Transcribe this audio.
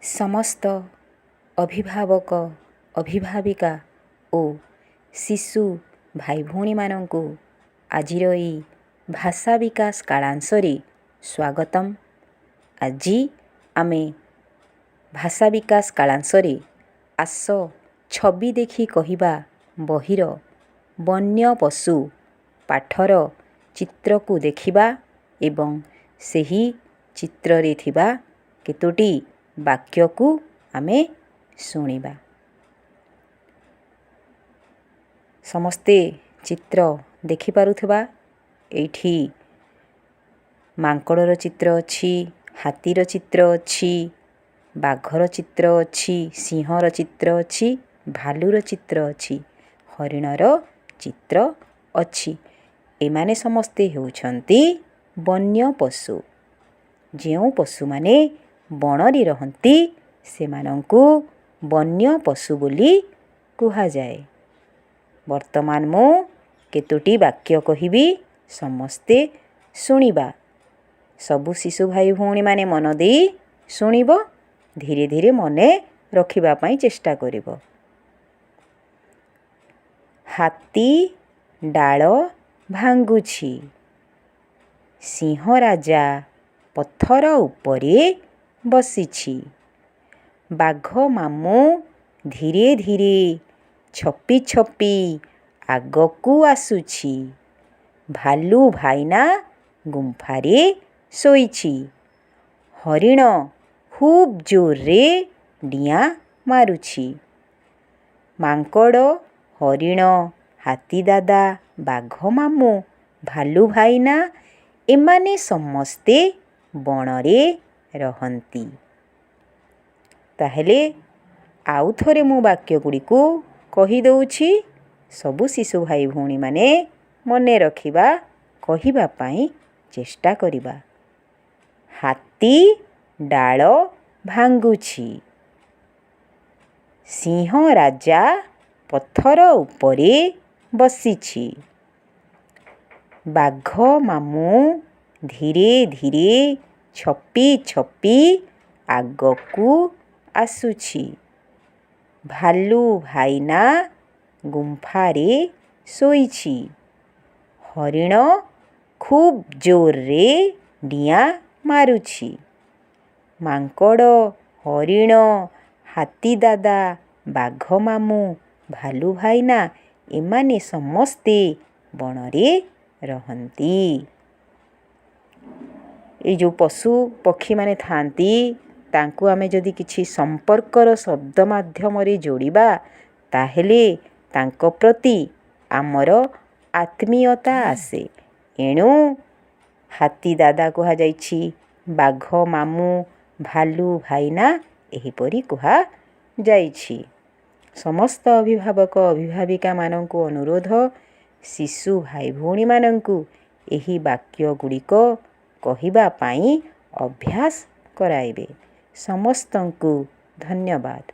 समस्त अभिभावक अभिभाविका ओ शिशु भाई भौणी मानंकु आजिर ई भाषा विकास कालांशरे स्वागतम। आज आमे भाषा विकास कालांशरे आस छवि देखि कहिबा बहिर वन्य पशु पाठर चित्र को देखिबा एवं सही चित्र रे थिबा केतोटी वाक्य को आमे शुणिबा। समस्ते चित्र देखि पारुथबा। एठी मांकड़र चित्र अछि, हाथीर चित्र अछि, बाघर चित्र अछि, सिंहर चित्र अछि, भालुर चित्र अछि, हरिणर चित्र अछि। एमाने समस्ते हेउछन्ति वन्य पशु। जेउ पशु माने बणरी रहन्ति सेमानंकु वन्य पशु बोली कुहा जाए। वर्तमान मु केतोटी वाक्य कहिबी, समस्ते शुणिबा। सबु शिशु भाई भौणी माने मन देई शुणिबो, धीरे धीरे मने रखिबा पई चेष्टा करिबो। हाथी डाळ भांगुछि। सिंह राजा पत्थर उपरे बसिछि। बाघ मामू धीरे धीरे छपी छपी आगकू आसुछि। भालू भाईना गुंफारे शोइछि। हरिण खूब जोर रे डिया मारुछि। मांकड़ हरिण हाथी दादा बाघ मामू भालू भाईना एमाने समस्ते बणरे रहन्ति। ताहेले आउ थरे मु वाक्य गुडी को कहि दउछि। सबु शिशु भाई भौणी माने मने रखिबा कहिबा पई चेष्टा करिबा। हाथी डाळ भांगुछि। सिंह राजा पत्थर उपरे बसिछि। बाघ मामू धीरे धीरे छपी छपी आगकू आसुछि। भालू भाईना गुंफारे शोइछि। हरिण खूब जोर रे डिया मारुछि। मांकड़ हरिण हाथी दादा बाघ मामू भालू भाईना एमाने समस्ते बणरे रहन्ति। ए जो पशु पक्षी माने थांती तांकु आमे जदि किछि संपर्कर शब्द माध्यमरे जोड़िबा ताहेले तांको प्रति आमर आत्मीयता आसे। एणु हाथी दादा कुहा जाइछि, बाघ मामू भालू भाईना एहिपरि कुहा जाइछि। समस्त अभिभावक अभिभाविका मानंकु अनुरोध, शिशु भाई भौणी मानंकु एही वाक्य गुड़िको कहिबा पाई अभ्यास कराइबे। समस्तंकु धन्यवाद।